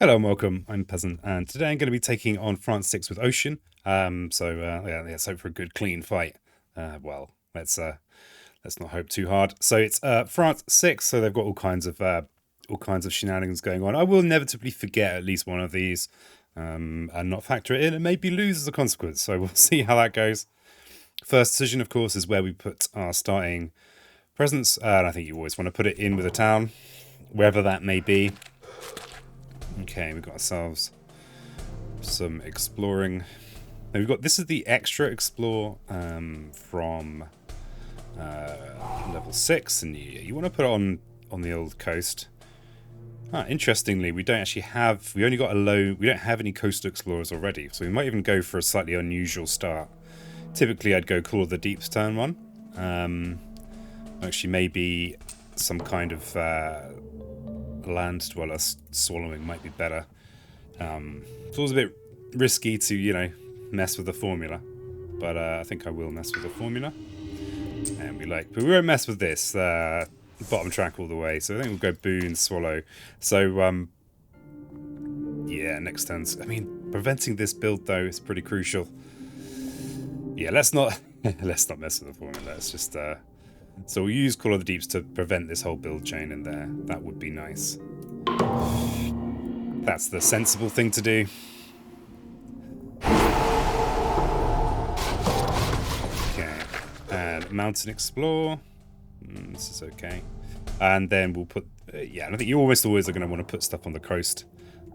Hello and welcome. I'm Peasant, and today I'm going to be taking on France 6 with Ocean. Let's hope for a good, clean fight. Let's not hope too hard. So it's France 6, so they've got all kinds of shenanigans going on. I will inevitably forget at least one of these, and not factor it in, and maybe lose as a consequence. So we'll see how that goes. First decision, of course, is where we put our starting presence, and I think you always want to put it in with a town, wherever that may be. Okay, we've got ourselves some exploring. Now this is the extra explore from level 6, and you want to put it on the old coast. Interestingly, we don't have any coastal explorers already, so we might even go for a slightly unusual start. Typically I'd go Call of the Deep's turn 1. Actually maybe some kind of land dweller swallowing might be better. It's always a bit risky to, mess with the formula, but I think I will mess with the formula. And but we won't mess with this bottom track all the way. So I think we'll go boon, swallow. So yeah, next turn. I mean, preventing this build though is pretty crucial. Yeah, let's not let's not mess with the formula. Let's just so we'll use Call of the Deeps to prevent this whole build chain in there. That would be nice. That's the sensible thing to do. Okay, and Mountain Explore. This is okay. And then we'll put... and I think you almost always are going to want to put stuff on the coast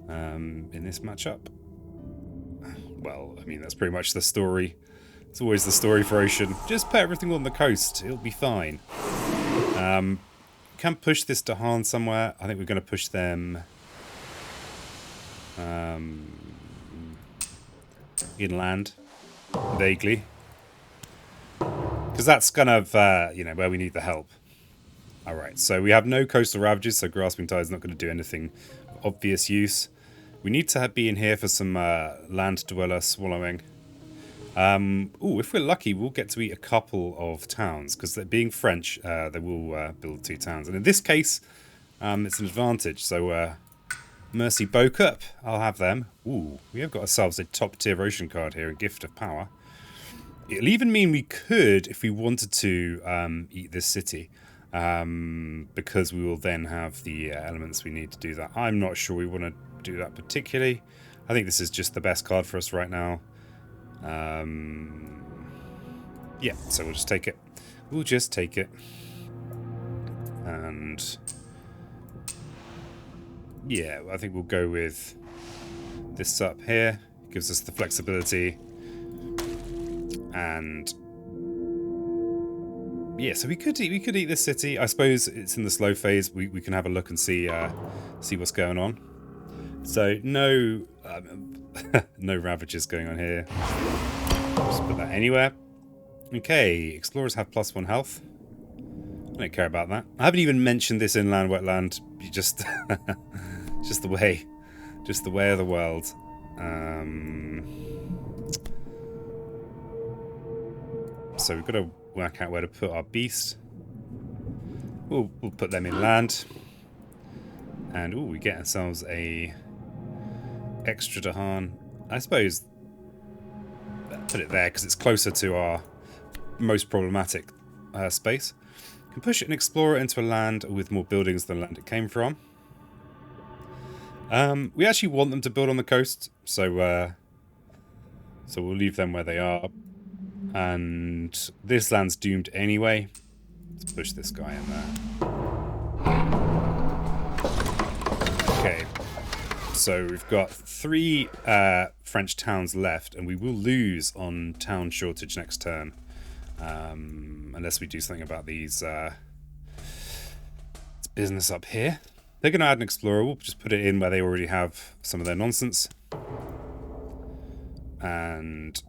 in this matchup. Well, I mean, that's pretty much the story. It's always the story for Ocean. Just put everything on the coast. It'll be fine. Can push this to Han somewhere. I think we're going to push them inland, vaguely. Because that's kind of, where we need the help. Alright, so we have no coastal ravages, so Grasping Tide is not going to do anything of obvious use. We need to be in here for some land dweller swallowing. If we're lucky, we'll get to eat a couple of towns, because being French, they will build 2 towns. And in this case, it's an advantage. So, Mercy Bokup, I'll have them. Ooh, we have got ourselves a top-tier Ocean card here, a Gift of Power. It'll even mean we could, if we wanted to, eat this city. Because we will then have the elements we need to do that. I'm not sure we want to do that particularly. I think this is just the best card for us right now. Yeah, so we'll just take it. We'll just take it. And yeah, I think we'll go with this up here. It gives us the flexibility. And yeah, so we could eat this city. I suppose it's in the slow phase. We can have a look and see what's going on. So no no ravages going on here. Just put that anywhere. Okay, explorers have +1 health. I don't care about that. I haven't even mentioned this inland wetland. You just just the way of the world. So we've got to work out where to put our beast. We'll put them inland. And we get ourselves a extra Dahan. I suppose put it there because it's closer to our most problematic space. Can push an explorer into a land with more buildings than the land it came from. We actually want them to build on the coast, so we'll leave them where they are. And this land's doomed anyway. Let's push this guy in there. Okay. So we've got 3 French towns left, and we will lose on town shortage next turn. Unless we do something about these business up here. They're going to add an explorer. We'll just put it in where they already have some of their nonsense. And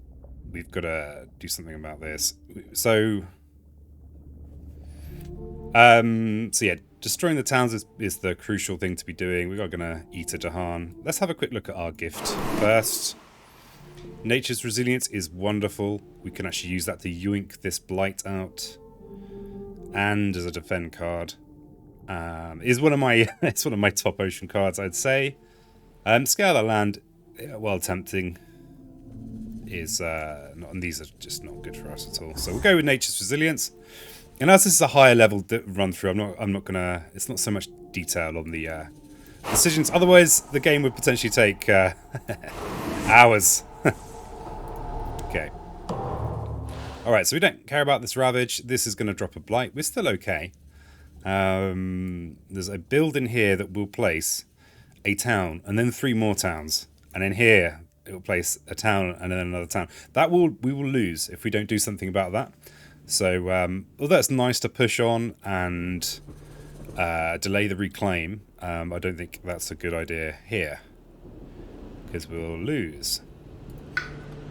we've got to do something about this. So yeah, destroying the towns is the crucial thing to be doing. We're going to eat a Dahan. Let's have a quick look at our gift first. Nature's resilience is wonderful. We can actually use that to yoink this blight out, and as a defend card. Is one of my it's one of my top Ocean cards, I'd say. Scale of land, while tempting, is not, and these are just not good for us at all. So we'll go with nature's resilience. And as this is a higher level run through, I'm not gonna. It's not so much detail on the decisions. Otherwise, the game would potentially take hours. Okay. All right. So we don't care about this ravage. This is going to drop a blight. We're still okay. There's a build in here that will place a town, and then 3 more towns, and in here it will place a town and then another town. We will lose if we don't do something about that. So although it's nice to push on and delay the reclaim, I don't think that's a good idea here, because we'll lose.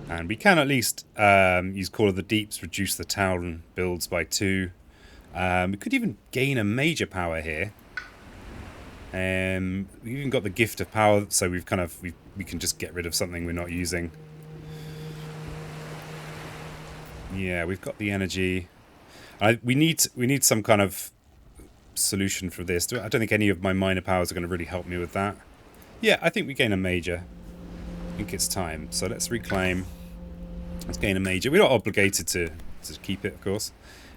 And we can at least use Call of the Deeps, reduce the town builds by 2. We could even gain a major power here. We've even got the gift of power, so we can just get rid of something we're not using. Yeah, we've got the energy. We need some kind of solution for this. I don't think any of my minor powers are going to really help me with that. Yeah, I think we gain a major. I think it's time. So let's reclaim. Let's gain a major. We're not obligated to keep it, of course.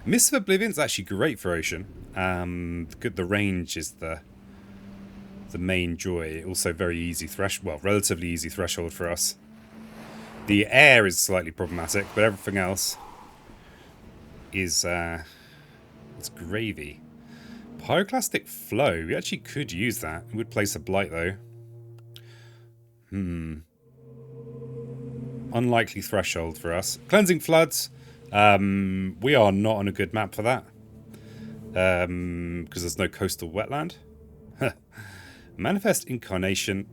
Mist of Oblivion is actually great for Ocean. The range is the main joy. Also very easy relatively easy threshold for us. The air is slightly problematic, but everything else is it's gravy. Pyroclastic Flow. We actually could use that. It would place a blight though. Unlikely threshold for us. Cleansing Floods. We are not on a good map for that. Because there's no coastal wetland. Manifest Incarnation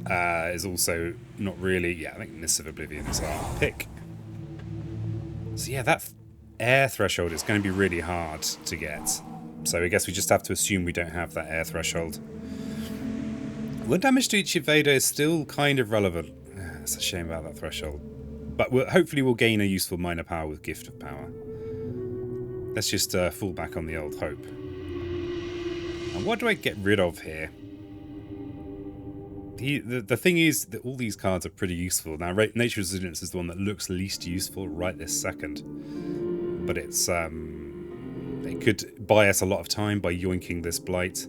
is also not really... Yeah, I think Mist of Oblivion is our pick. So yeah, that air threshold is going to be really hard to get. So I guess we just have to assume we don't have that air threshold. 1 damage to each invader is still kind of relevant. It's a shame about that threshold. But hopefully we'll gain a useful minor power with Gift of Power. Let's just fall back on the old hope. And what do I get rid of here? The thing is that all these cards are pretty useful. Now, Nature Resilience is the one that looks least useful right this second. But it's... it could buy us a lot of time by yoinking this blight.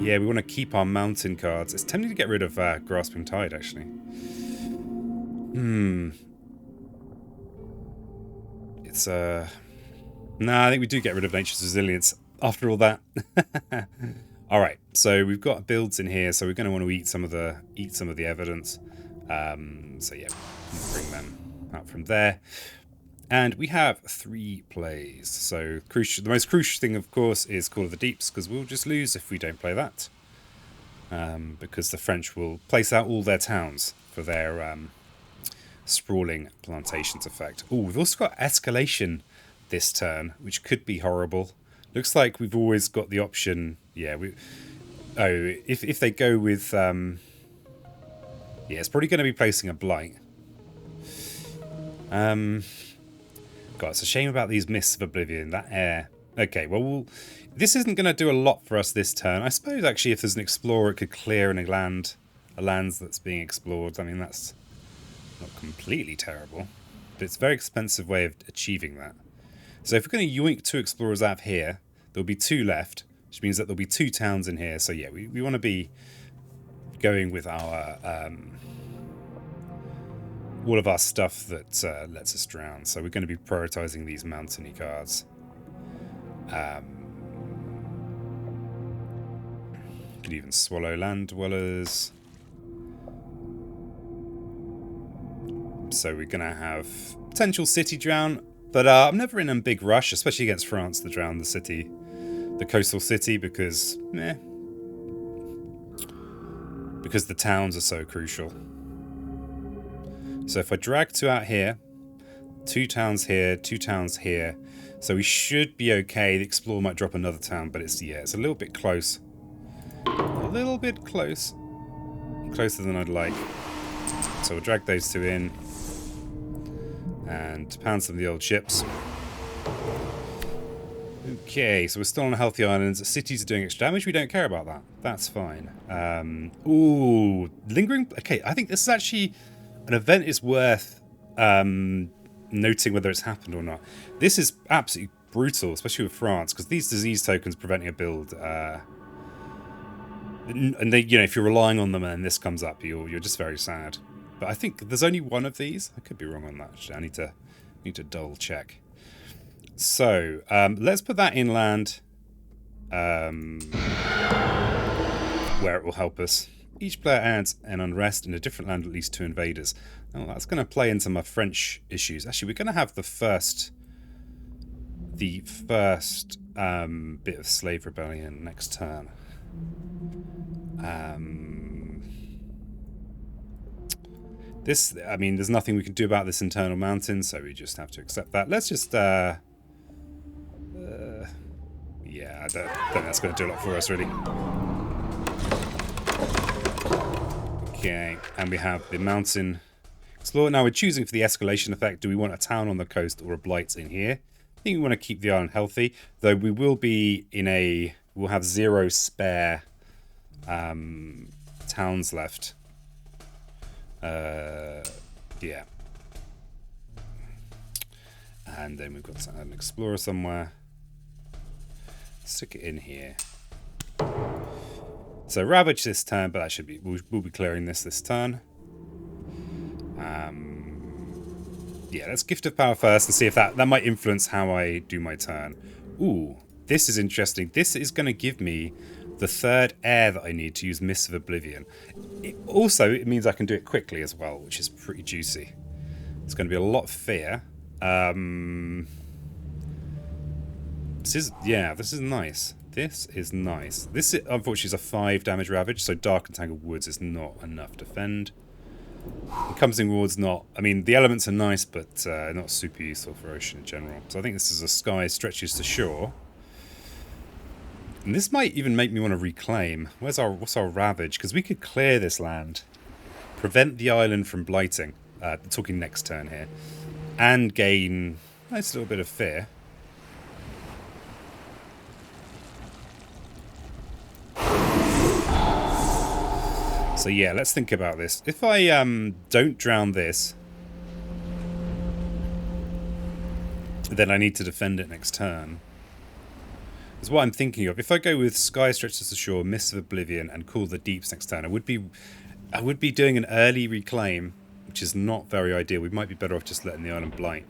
Yeah, we want to keep our mountain cards. It's tempting to get rid of Grasping Tide, actually. It's, Nah, I think we do get rid of Nature's Resilience after all that. Alright, so we've got builds in here, so we're going to want to eat some of the evidence. So yeah, bring them out from there. And we have 3 plays. So the most crucial thing, of course, is Call of the Deeps, because we'll just lose if we don't play that. Because the French will place out all their towns for their sprawling plantations effect. Oh, we've also got Escalation this turn, which could be horrible. Looks like we've always got the option. Yeah, if they go with... yeah, it's probably going to be placing a blight. God, it's a shame about these Mists of Oblivion, that air. Okay, well, this isn't going to do a lot for us this turn. I suppose, actually, if there's an explorer, it could clear a lands that's being explored. I mean, that's not completely terrible, but it's a very expensive way of achieving that. So if we're going to yoink 2 explorers out of here, there'll be 2 left, which means that there'll be 2 towns in here. So yeah, we want to be going with our... all of our stuff that lets us drown. So we're going to be prioritizing these mountainy cards. Could even swallow land dwellers. So we're going to have potential city drown. But I'm never in a big rush, especially against France, to drown the city, the coastal city, because the towns are so crucial. So if I drag 2 out here, 2 towns here, 2 towns here, so we should be okay. The Explorer might drop another town, but it's a little bit close. A little bit close. Closer than I'd like. So we'll drag those 2 in. And pound some of the old ships. Okay, so we're still on healthy islands. Cities are doing extra damage. We don't care about that. That's fine. Ooh, lingering. Okay, I think this is actually an event is worth noting whether it's happened or not. This is absolutely brutal, especially with France, because these disease tokens preventing a build. And they, you know, if you're relying on them and this comes up, you're just very sad. But I think there's only one of these. I could be wrong on that. Actually. I need to double check. So let's put that inland, where it will help us. Each player adds an unrest in a different land, at least 2 invaders. Now that's going to play into my French issues. Actually, we're going to have the first bit of slave rebellion next turn. This, I mean, there's nothing we can do about this internal mountain, so we just have to accept that. Let's just, yeah, I don't think that's going to do a lot for us, really. Okay, and we have the mountain explorer. Now we're choosing for the escalation effect. Do we want a town on the coast or a blight in here? I think we want to keep the island healthy, though we will be in a, we'll have 0 spare towns left. Yeah. And then we've got an explorer somewhere. Stick it in here. So ravage this turn, but that should be, we'll be clearing this turn. Yeah, let's gift of power first and see if that might influence how I do my turn. Ooh, this is interesting. This is going to give me the 3rd heir that I need to use Mists of Oblivion. It means I can do it quickly as well, which is pretty juicy. It's going to be a lot of fear. This is nice. This is nice. This, unfortunately, is a 5 damage ravage, so Dark and Tangled Woods is not enough defend. Encompassing Ward's not... I mean, the elements are nice, but not super useful for Ocean in general. So I think this is a sky stretches to shore. And this might even make me want to reclaim. What's our ravage? Because we could clear this land. Prevent the island from blighting. Talking next turn here. And gain a nice little bit of fear. So yeah, let's think about this. If I don't drown this, then I need to defend it next turn. That's what I'm thinking of. If I go with Sky Stretches to Shore, Mists of Oblivion, and Cool the Deeps next turn, I would be doing an early reclaim, which is not very ideal. We might be better off just letting the island blight.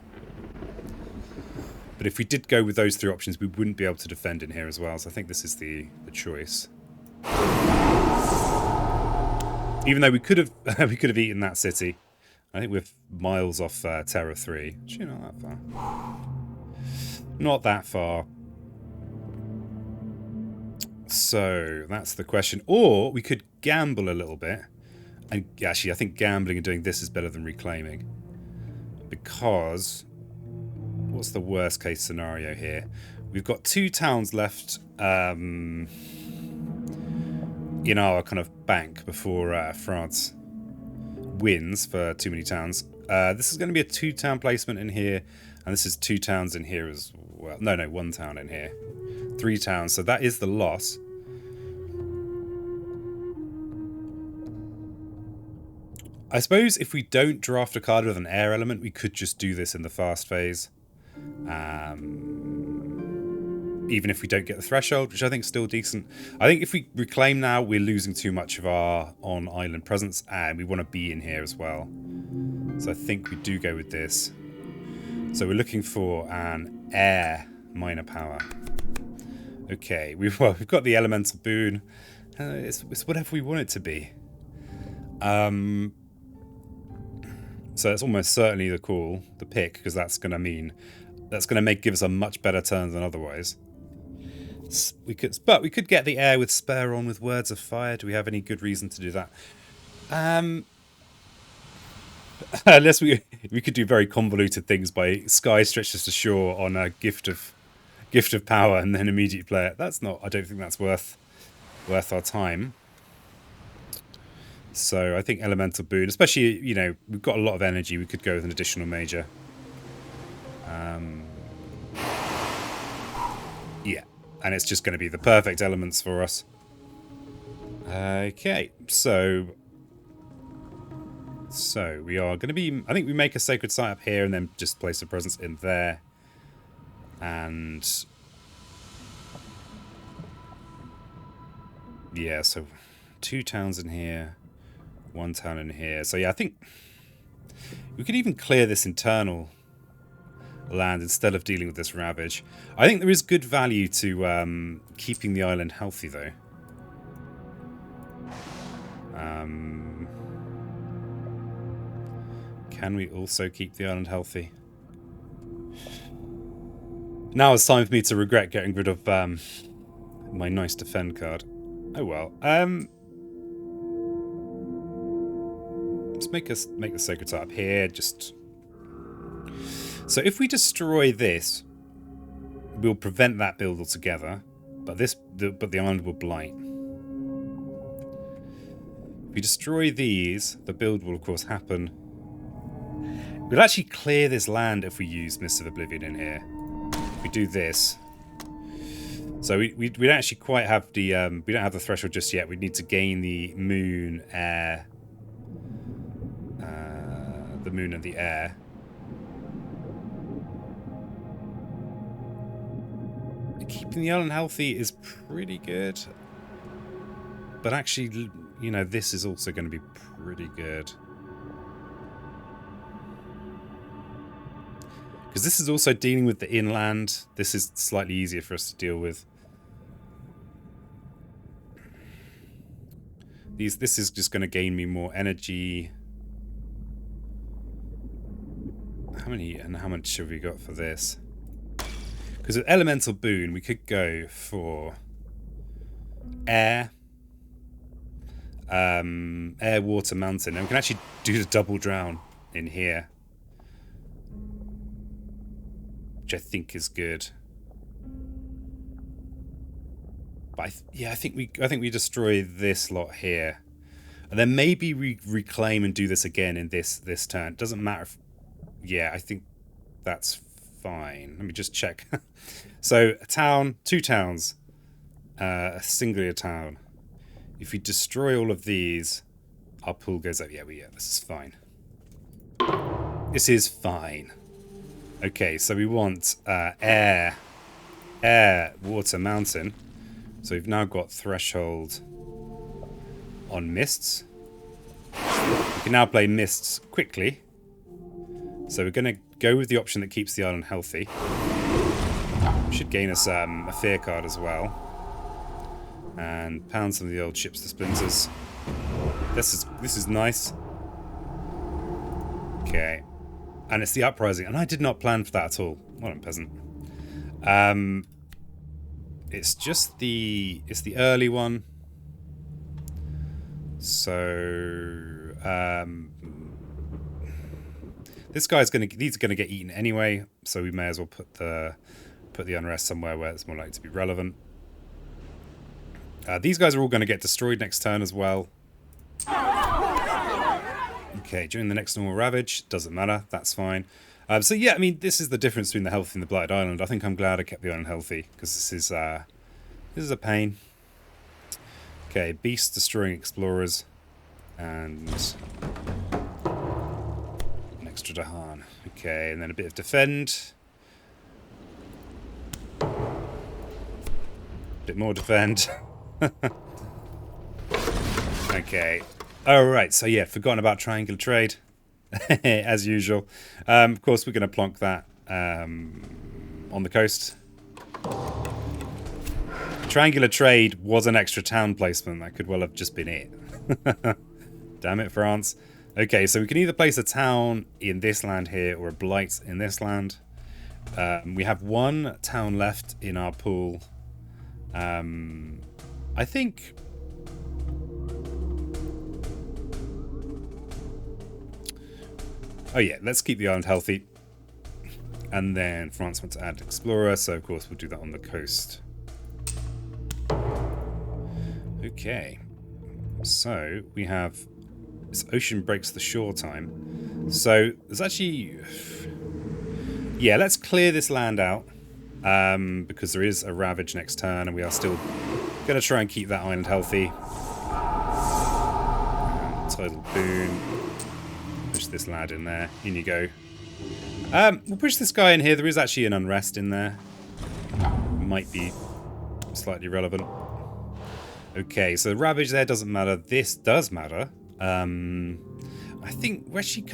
But if we did go with those 3 options, we wouldn't be able to defend in here as well. So I think this is the choice. Even though we could have eaten that city. I think we're miles off Terror 3. Actually, not that far. Not that far. So that's the question. Or we could gamble a little bit. And actually, I think gambling and doing this is better than reclaiming. Because what's the worst case scenario here? We've got 2 towns left in our kind of bank before France wins for too many towns. This is going to be a 2-town placement in here, and this is 2 towns in here as well. No, 1 town in here. 3 towns, so that is the loss. I suppose if we don't draft a card with an air element, we could just do this in the fast phase. Even if we don't get the threshold, which I think is still decent. I think if we reclaim now, we're losing too much of our on-island presence, and we want to be in here as well. So I think we do go with this. So we're looking for an air minor power. Okay, we've got the elemental boon. It's whatever we want it to be. So it's almost certainly the pick, because that's going to give us a much better turn than otherwise. But we could get the air with spare on with Words of Fire. Do we have any good reason to do that? Unless we could do very convoluted things by Sky Stretches to Shore on a gift of power and then immediate play it. I don't think that's worth our time. So I think Elemental Boon, especially, you know, we've got a lot of energy, we could go with an additional major. Yeah, and it's just going to be the perfect elements for us. Okay, so we are going to be... I think we make a sacred site up here and then just place a presence in there. And... yeah, so 2 towns in here, 1 town in here. So yeah, I think we could even clear this internal land instead of dealing with this ravage. I think there is good value to keeping the island healthy, though. Can we also keep the island healthy? Now it's time for me to regret getting rid of my nice defend card. Oh well. Let's make the sacred site up here. Just so if we destroy this, we'll prevent that build altogether. But the island will blight. If we destroy these, the build will of course happen. We'll actually clear this land if we use Mists of Oblivion in here. If we do this. So we don't actually quite have the we don't have the threshold just yet. We need to gain the moon, air, the moon and the air. Keeping the island healthy is pretty good, but actually, you know, this is also going to be pretty good because this is also dealing with the inland. This is slightly easier for us to deal with. This is just going to gain me more energy. How much have we got for this? Because with Elemental Boon, we could go for air, air, water, mountain, and we can actually do the double drown in here, which I think is good. But I think we destroy this lot here, and then maybe we reclaim and do this again in this turn. It doesn't matter if, yeah, I think that's fine. Let me just check. So a town, 2 towns, a singular town. If we destroy all of these, our pool goes up. Yeah, this is fine. This is fine. Okay, so we want air, water, mountain. So we've now got threshold on mists. We can now play mists quickly. So we're going to go with the option that keeps the island healthy. Should gain us a fear card as well. And pound some of the old ships to splinters. This is nice. Okay. And it's the uprising. And I did not plan for that at all. What a peasant. It's just the early one. So these are gonna get eaten anyway, so we may as well put the unrest somewhere where it's more likely to be relevant. These guys are all going to get destroyed next turn as well. Okay, during the next normal ravage, doesn't matter, that's fine. So yeah, I mean, this is the difference between the healthy and the blighted island. I think I'm glad I kept the island healthy, because this is a pain. Okay, beast destroying explorers, and an extra Dahan. Okay, and then a bit of defend. Bit more defend. Okay. Alright, so yeah, forgotten about triangular trade. As usual. Of course, we're going to plonk that on the coast. Triangular trade was an extra town placement. That could well have just been it. Damn it, France. Okay, so we can either place a town in this land here or a blight in this land. We have 1 town left in our pool. I think... oh yeah, let's keep the island healthy. And then France wants to add explorer, so of course we'll do that on the coast. Okay. So we have... this ocean breaks the shore time. So there's actually... yeah, let's clear this land out. because there is a Ravage next turn, and we are still going to try and keep that island healthy. Tidal Boon. Push this lad in there. In you go. We'll push this guy in here. There is actually an Unrest in there. Might be slightly relevant. Okay, so the Ravage there doesn't matter. This does matter. I think we're actually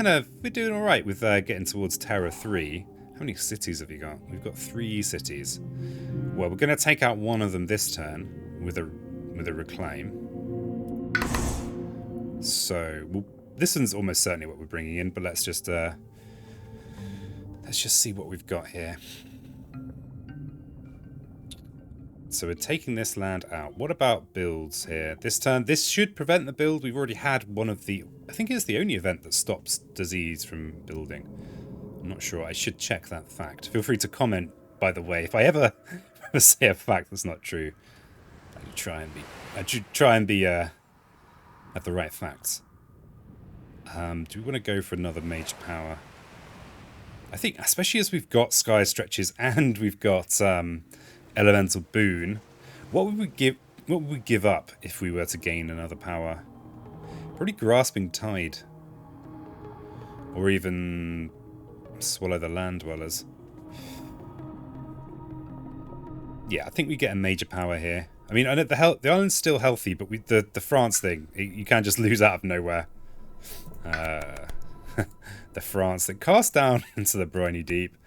we're doing alright with getting towards Terra 3. How many cities have you got? We've got 3 cities. Well, we're going to take out one of them this turn with a Reclaim. So, this one's almost certainly what we're bringing in, but let's just see what we've got here. So we're taking this land out. What about builds here? This turn, this should prevent the build. We've already had one of the... I think it's the only event that stops disease from building. I'm not sure. I should check that fact. Feel free to comment, by the way. If I ever say a fact that's not true, I should try and be have the right facts. Do we want to go for another major power? I think, especially as we've got Sky Stretches and we've got Elemental Boon, what would we give up if we were to gain another power? Probably Grasping Tide, or even Swallow the Land Dwellers. Yeah, I think we get a major power here. I mean, I know the island's still healthy, but the France thing, you can't just lose out of nowhere. The France that cast down into the briny deep.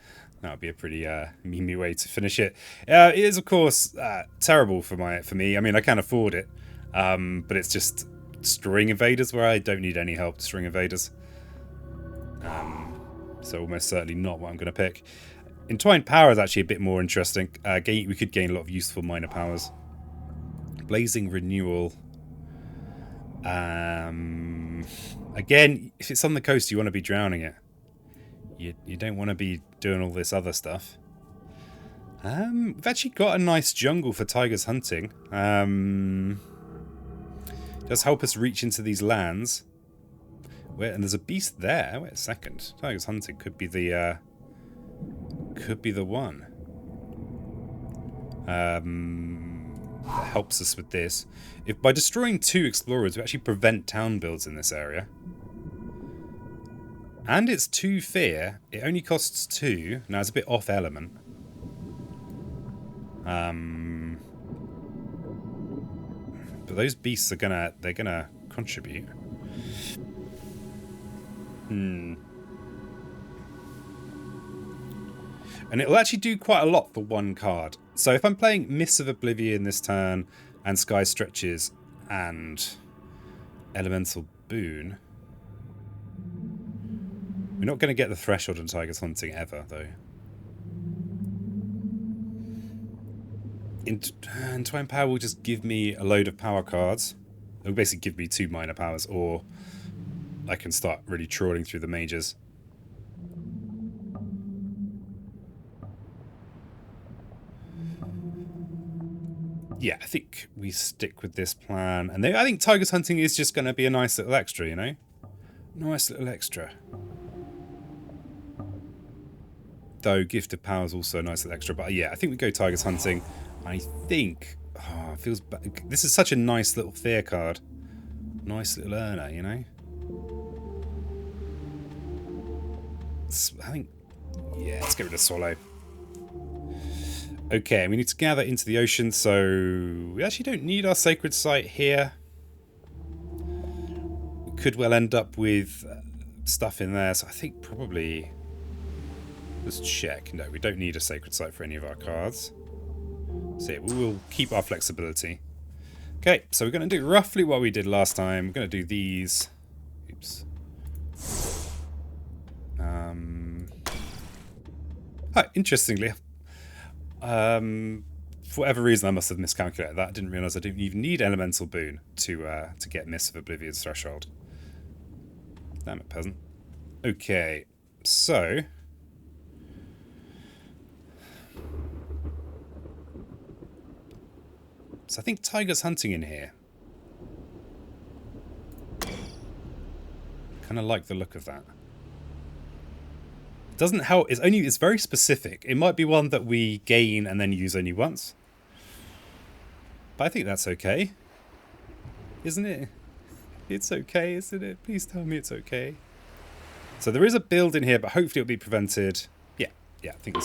That would be a pretty memey way to finish it. It is, of course, terrible for me. I mean, I can't afford it, but it's just destroying invaders where I don't need any help destroying invaders. So almost certainly not what I'm going to pick. Entwined Power is actually a bit more interesting. We could gain a lot of useful minor powers. Blazing Renewal. Again, if it's on the coast, you want to be drowning it. You don't want to be doing all this other stuff. We've actually got a nice jungle for Tigers hunting. Does help us reach into these lands. And there's a beast there. Wait a second. Tigers hunting could be the one. That helps us with this. If by destroying 2 explorers, we actually prevent town builds in this area. And it's 2 fear. It only costs 2. Now it's a bit off element. But those beasts are they're gonna contribute. And it'll actually do quite a lot for 1 card. So if I'm playing Mists of Oblivion this turn, and Sky Stretches, and Elemental Boon, we're not going to get the Threshold on Tigers Hunting ever, though. Entwined Power will just give me a load of power cards. It will basically give me 2 minor powers, or I can start really trawling through the majors. Yeah, I think we stick with this plan. And I think Tigers Hunting is just going to be a nice little extra, you know? Nice little extra. Though Gift of Power is also a nice little extra. But yeah, I think we go Tigers Hunting. I think... Oh, it feels bad. This is such a nice little fear card. Nice little earner, you know? I think... Yeah, let's get rid of Swallow. Okay, we need to gather into the ocean, so we actually don't need our sacred site here. We could well end up with stuff in there, so I think probably... Let's check. No, we don't need a sacred site for any of our cards. So yeah, we will keep our flexibility. Okay, so we're going to do roughly what we did last time. We're going to do these. Oops. Interestingly... for whatever reason, I must have miscalculated that. I didn't realise I didn't even need Elemental Boon to get Mists of Oblivion's Threshold. Damn it, peasant. Okay, so... So I think Tigers Hunting in here. Kind of like the look of that. Doesn't help. It's very specific. It might be one that we gain and then use only once. But I think that's okay. Isn't it? It's okay, isn't it? Please tell me it's okay. So there is a build in here, but hopefully it'll be prevented. Yeah, I think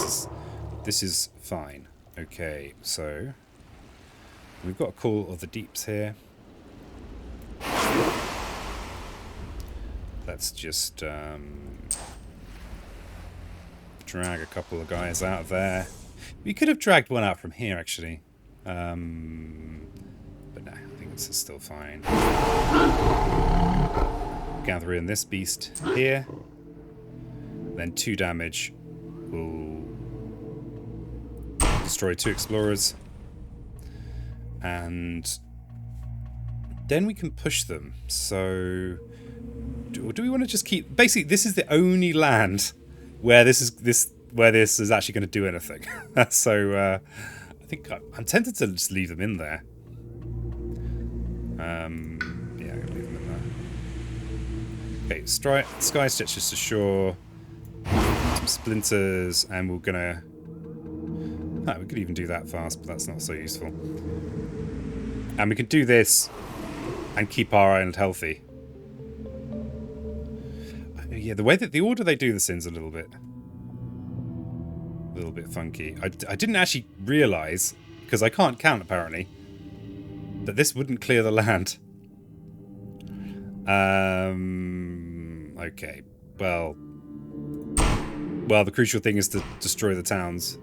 this is fine. Okay, so we've got a Call of the Deeps here. Let's just drag a couple of guys out of there. We could have dragged one out from here, actually. But no, I think this is still fine. Gather in this beast here. Then 2 damage will destroy 2 explorers. And then we can push them. So do we want to just keep... Basically, this is the only land where this is actually going to do anything. So I think I'm tempted to just leave them in there. Yeah, I'm going to leave them in there. Okay, Sky Stitch just ashore. Some splinters, and we're going to... we could even do that fast, but that's not so useful. And we can do this and keep our island healthy. Yeah, the order they do this in is a little bit funky. I didn't actually realise, because I can't count apparently, that this wouldn't clear the land. Okay, well, the crucial thing is to destroy the towns.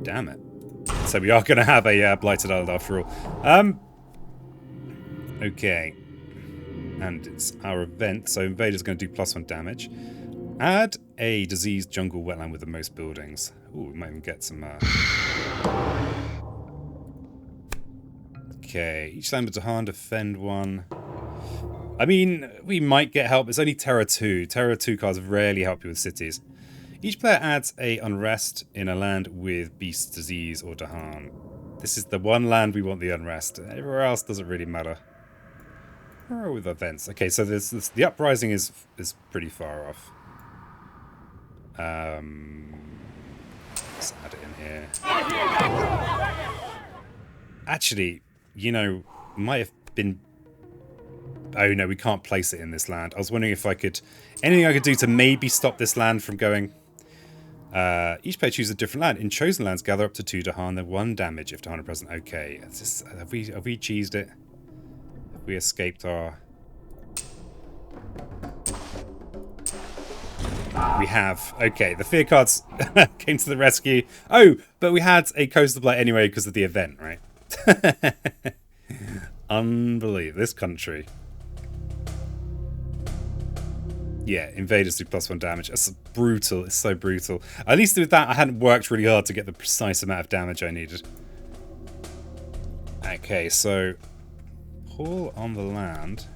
Damn it. So we are going to have a blighted island after all. Okay. And it's our event, so Invader's going to do +1 damage. Add a diseased jungle wetland with the most buildings. Ooh, we might even get some... Okay, each land with Dahan defend 1. I mean, we might get help. It's only Terra 2. Terra 2 cards rarely help you with cities. Each player adds a unrest in a land with beast, disease, or Dahan. This is the one land we want the unrest. Everywhere else doesn't really matter. Or with events. Okay, so the uprising is pretty far off. Let's add it in here. Actually, you know, might have been... Oh no, we can't place it in this land. I was wondering if I could... Anything I could do to maybe stop this land from going... each player chooses a different land. In chosen lands, gather up to 2 Dahan, then 1 damage if Dahan are present. Okay, have we cheesed it? Have we escaped our... We have. Okay, the fear cards came to the rescue. Oh, but we had a Coastal Blight anyway because of the event, right? Unbelievable. This country. Yeah, invaders do +1 damage. It's brutal. It's so brutal. At least with that, I hadn't worked really hard to get the precise amount of damage I needed. Okay, so pull on the land,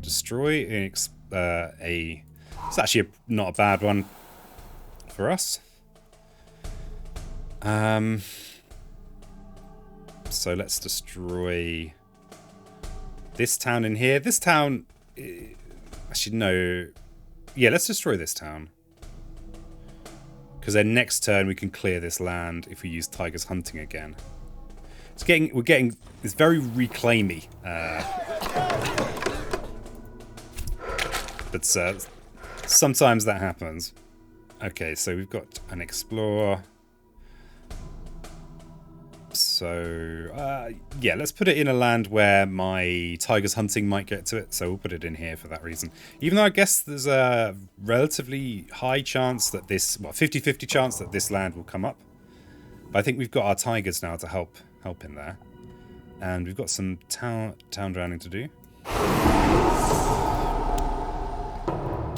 destroy a. It's actually not a bad one for us. So let's destroy this town in here. This town, actually no. Yeah, let's destroy this town. Because then next turn we can clear this land if we use Tiger's Hunting again. It's very reclaimy. But sometimes that happens. Okay, so we've got an Explorer. So, yeah, let's put it in a land where my Tiger's Hunting might get to it. So we'll put it in here for that reason. Even though I guess there's a relatively high chance that this... Well, 50-50 chance that this land will come up. But I think we've got our Tigers now to help in there. And we've got some town drowning to do.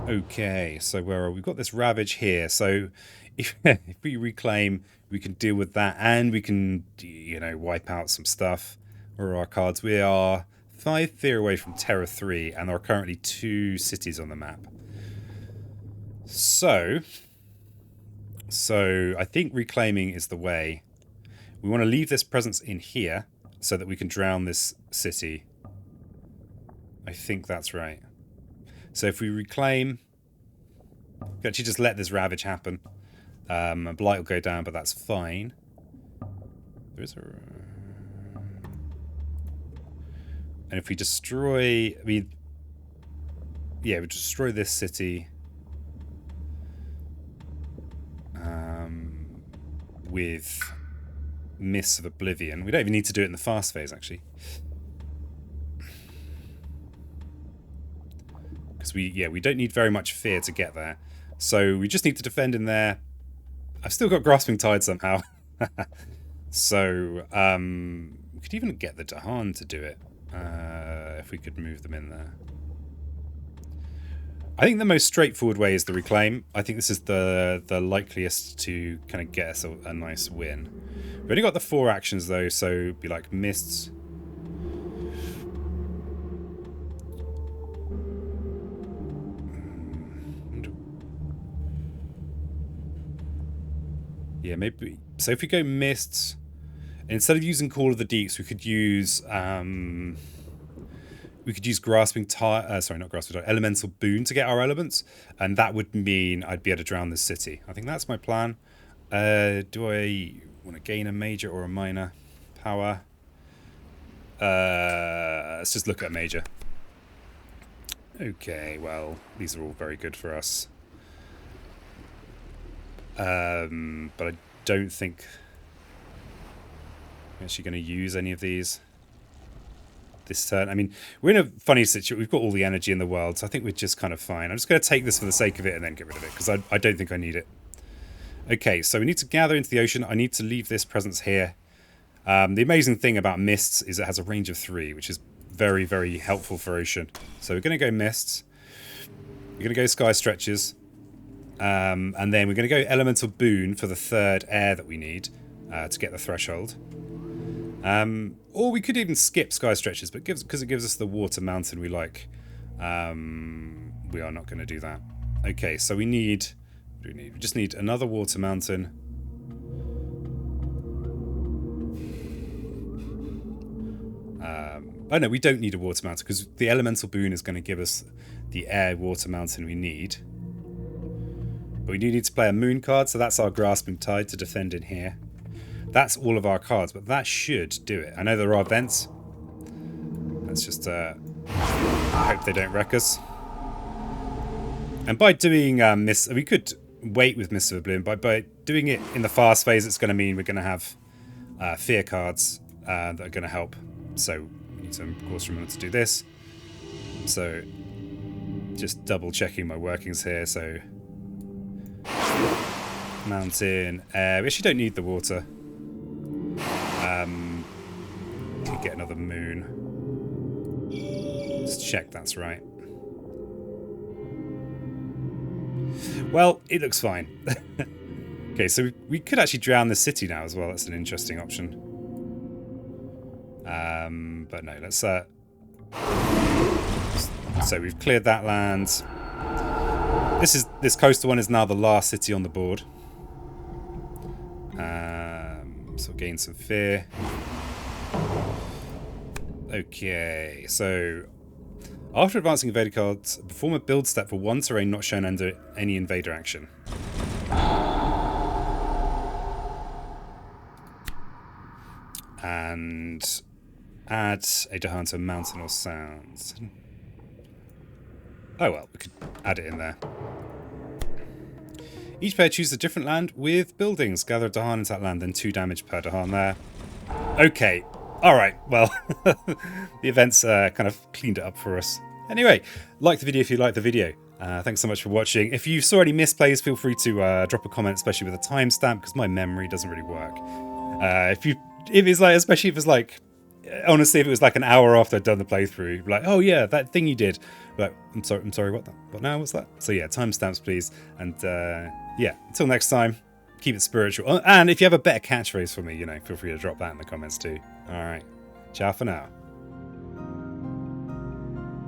Okay, so where are we? We've got this Ravage here. So if we reclaim, we can deal with that, and we can, you know, wipe out some stuff. Where are our cards? We are 5 fear away from Terra 3, and there are currently 2 cities on the map. So I think reclaiming is the way. We want to leave this presence in here so that we can drown this city. I think that's right. So if we reclaim, Could actually just let this ravage happen. Blight will go down, but that's fine. There is a... And if we destroy... we destroy this city... with Mists of Oblivion. We don't even need to do it in the fast phase, actually. Because we don't need very much fear to get there. So we just need to defend in there. I've still got Grasping Tide somehow. So we could even get the Dahan to do it. If we could move them in there. I think the most straightforward way is the Reclaim. I think this is the likeliest to kind of get us a nice win. We've only got the 4 actions though, so it'd be like Mists. Yeah, maybe. So if we go Mists, instead of using Call of the Deeps, we could use Grasping Tide. Sorry, not Grasping Tide. Elemental Boon to get our elements, and that would mean I'd be able to drown this city. I think that's my plan. Do I want to gain a major or a minor power? Let's just look at a major. Okay, well, these are all very good for us. But I don't think I'm actually going to use any of these this turn. I mean, we're in a funny situation. We've got all the energy in the world, so I think we're just kind of fine. I'm just going to take this for the sake of it and then get rid of it, because I don't think I need it. Okay, so we need to gather into the ocean. I need to leave this presence here. The amazing thing about Mists is it has a range of 3, which is very, very helpful for ocean. So we're going to go Mists. We're going to go Sky Stretches. And then we're going to go Elemental Boon for the 3rd air that we need to get the threshold. Or we could even skip Sky Stretches, but because it gives us the Water Mountain we like, we are not going to do that. Okay, so we need... What do we need? We just need another Water Mountain. Oh no, we don't need a Water Mountain, because the Elemental Boon is going to give us the Air Water Mountain we need. But we do need to play a Moon card, so that's our Grasping Tide to defend in here. That's all of our cards, but that should do it. I know there are events. Let's just hope they don't wreck us. And by doing we could wait with Mists of Oblivion, but by doing it in the fast phase, it's going to mean we're going to have fear cards that are going to help. So we need to, of course, remember to do this. So just double checking my workings here. So mountain. We actually don't need the water. Could get another moon. Just check that's right. Well, it looks fine. Okay, so we could actually drown the city now as well. That's an interesting option. But no, let's... So we've cleared that land. This coastal one is now the last city on the board. So gain some fear. Okay, so after advancing invader cards, perform a build step for 1 terrain not shown under any invader action. And add a Dahan to mountain or sounds. Oh well, we could add it in there. Each player chooses a different land with buildings. Gather a Dahan into that land, then 2 damage per Dahan there. Okay, alright, well, the events kind of cleaned it up for us. Anyway, like the video if you liked the video. Thanks so much for watching. If you saw any misplays, feel free to drop a comment, especially with a timestamp, because my memory doesn't really work. If it's like, especially if it's like, honestly, if it was like an hour after I'd done the playthrough, like, oh yeah, that thing you did. Like, I'm sorry, what now? What's that? So yeah, timestamps, please. And yeah, until next time, keep it spiritual. And if you have a better catchphrase for me, feel free to drop that in the comments too. All right, ciao for now.